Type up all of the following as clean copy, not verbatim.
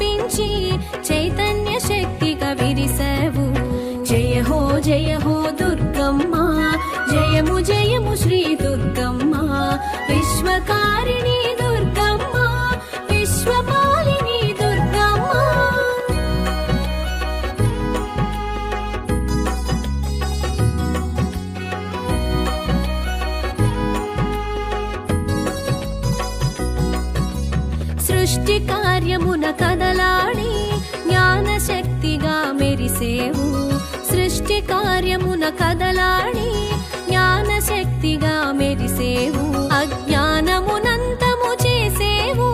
చూపించి చైతన్య శక్తిగా విరిసావు. జయ హో దుర్గమ్మ, జయము జయము శ్రీ దుర్గమ్మ, విశ్వకారిణి దుర్గమ్మ, విశ్వపాలిని దుర్గమ్మ. సృష్టి కార్యమున కదలాడి జ్ఞానశక్తిగా మెరిసేవు. సృష్టి కార్యమున కదలాడి జ్ఞానశక్తిగా మెరిసేవు. అజ్ఞానమునంతము చేసేవు,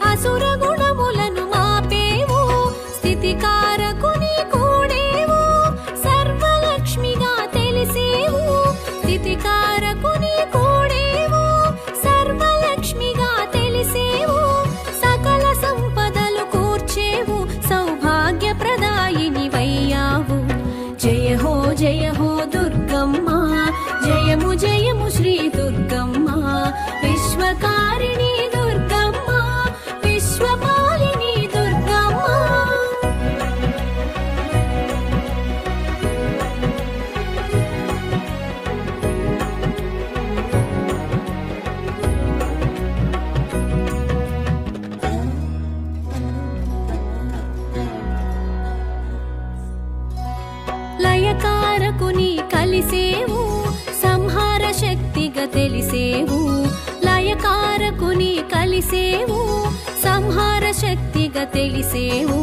అసుర గుణములను మాపేవు. స్థితికారకుని కూడేవు, సర్వలక్ష్మిగా తెలిసేవు. స్థితికారకుని కూడేవు, సర్వలక్ష్మిగా తెలిసేవు. సకల సంపదలు కూర్చేవు, సౌభాగ్య ప్రదాయిని వయ్యావు. జయ హో దుర్గమ్మ, జయము జయము శ్రీ దుర్గమ్మ, విశ్వకారిణి దుర్గమ్మ, విశ్వపాలిని దుర్గమ్మ. లయకారకుని కలిసేవు, సంహార శక్తిగా తెలిసేవు. లయకారకుని కలిసేవు, సంహార శక్తిగా తెలిసేవు.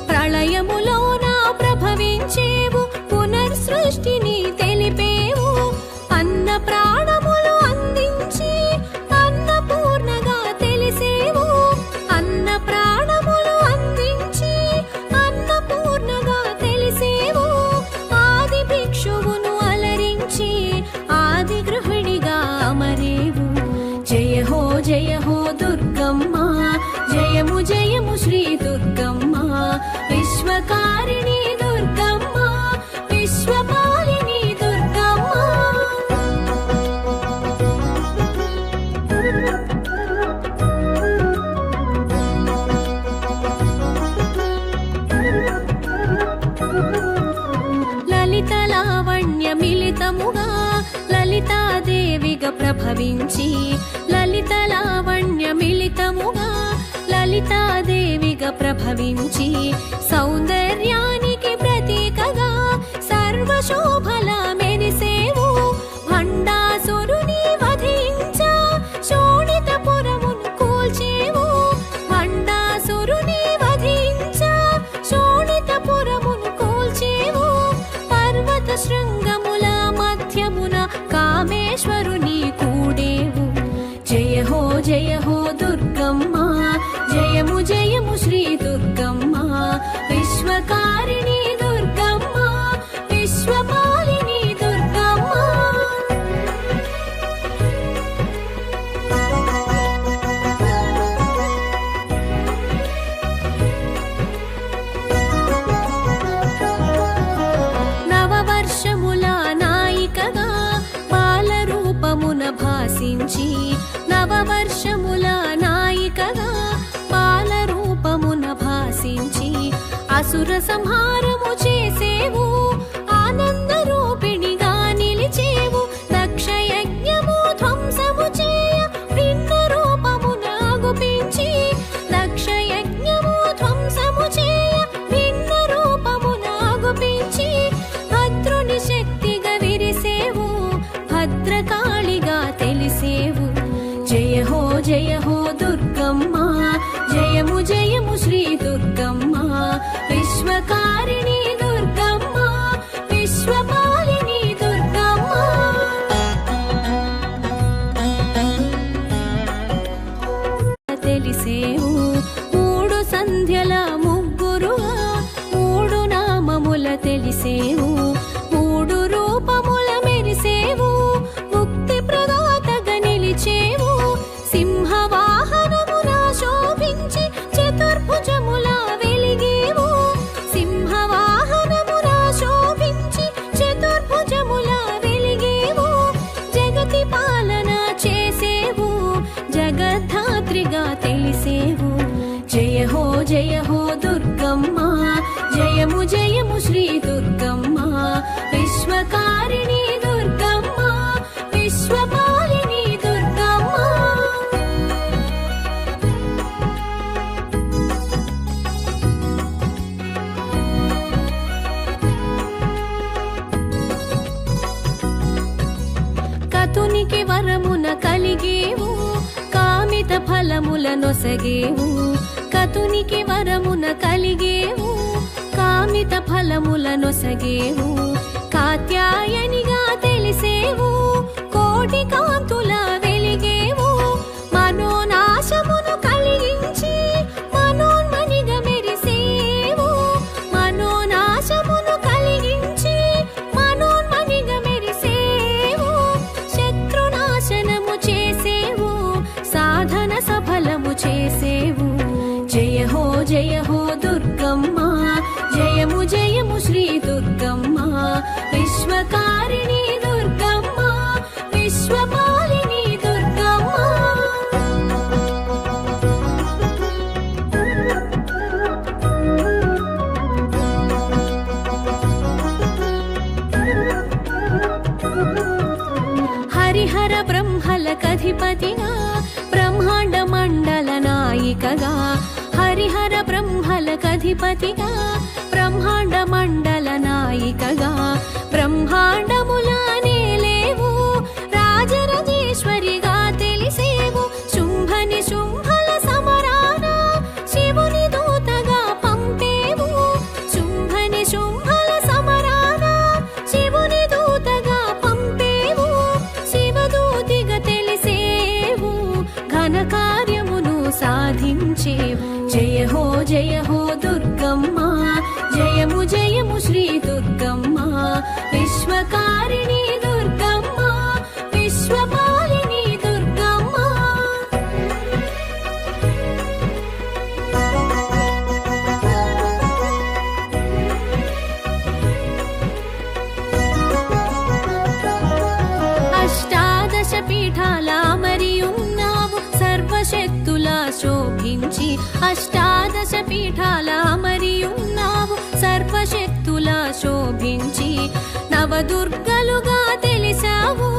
ప్రళయములోన ప్రభవించేవు, పునర్సృష్టిని తెలిపేవు. అన్న ప్రాణములు అందించి అన్నపూర్ణగా తెలిసేవు. అన్న ప్రాణములు అందించి అన్నపూర్ణగా తెలిసేవు. ఆది భిక్షువును అలరించి ఆది గృహిణిగా అమరేవు. జయ హో దుర్గమ్మ, జయము జయము శ్రీ దుర్గమ్మ, విశ్వకారిణి దుర్గమ్మ, విశ్వపాలిని దుర్గమ్మ. లలిత లావణ్య మిలితముగా లలితాదేవిగా ప్రభవించి. లలిత లావణ్య మిలితముగా లలితాదేవిగా ప్రభవించి. సౌందర్యానికి ప్రతీకగా సర్వశోభల మెరిసేవు. భండాసురుని వధించా శోణితపురమును కూల్చేవు. భండాసురుని వధించా శోణితపురమును కూల్చేవు. పర్వత శృంగముల మధ్యమున కామేశ్వరుని కూడేవు. జయ హో దుర్గమ్మ, జయము జయము శ్రీ దుర్గమ్మ, విశ్వకారిణి దుర్గమ్మ, విశ్వపాలిని దుర్గమ్మ. నవవర్షముల నాయికగా బాలరూపమున భాసించి. నవవర్షముల నాయికగా బాలరూపమున భాసించి. అసుర సంహారము చేసేవు, ఆనంద రూపిణిగా నిలిచేవు. దక్షయజ్ఞము ధ్వంసము చేయ భిన్న రూపమున గుపించి. దక్షయజ్ఞము ధ్వంసము చేయ భిన్న రూపమున గుపించి. భద్రుని శక్తిగా విరిసేవు, భద్రకాళిగా తెలిసేవు. జయ హో దుర్గమ్మ, జయము జయము శ్రీ దుర్గమ్మ, విశ్వకారిణి దుర్గమ్మ, విశ్వపాలిని దుర్గమ్మ. తెలిసేవు మూడు సంధ్యల ముగ్గురుగా మూడు నామముల తెలిసేవు. మూడు రూపముల మెరిసేవు, ముక్తి ప్రదాతగా నిలిచేవు. సింహవాహనమున శోభించి చతుర్భుజముల వెలిగేవు. సింహవాహనమున శోభించి చతుర్భుజముల వెలిగేవు. జగతి పాలన చేసేవు, జగద్ధాత్రిగా తెలిసేవు. జయ జయ హో దుర్గమ్మ జయము జయము శ్రీ దుర్గమ్మ విశ్వకారిణి దుర్గమ్మ విశ్వపాలిని దుర్గమ్మ కతునికి వరమున కలిగేవు కామిత ఫలముల నొసగేవు కతునికి వరమున కలిగేవు కామిత ఫలముల నొసగేవు కాత్యాయనిగా తెలిసేవు కోటి కాంతుల వెలిగేవు మనోనాశమును కలిగించి మనోన్మణిగా మెరిసేవు మనోనాశమును కలిగించి మనోన్మణిగా మెరిసేవు శత్రునాశనము చేసేవు సాధన సఫలము చేసేవు జయ హో దుర్గమ్మ జయము జయము శ్రీ దుర్గమ్మ విశ్వకారిణి దుర్గమ్మ విశ్వపాలిని దుర్గమ్మ హరిహర బ్రహ్మలకధిపతిగా బ్రహ్మాండ మండల నాయికగా హరిహర బ్రహ్మలకధిపతిగా బ్రహ్మాండ మండల నాయికగా బ్రహ్మాండములానే లేవు రాజరాజేశ్వరిగా తెలిసేవు శుంభని శుంభల సమరాన శివుని దూతగా పంపేవు శుంభని శుంభల సమరాన శివుని దూతగా పంపేవు శివదూతిగా తెలిసేవు ఘన కార్యమును సాధించేవు జయ హో దుర్గమ్మ జయము జయము శ్రీ దుర్గమ్మ విశ్వకారిణి దుర్గమ్మ విశ్వపాలిని దుర్గమ్మ అష్టాదశ పీఠాల మరి ఉన్నావు సర్వశక్తులా శోభించి అష్టాదశ పీఠాల మరి ఉన్నావు సర్వశక్తులా శోభించి నవదుర్గలుగా తెలిసావు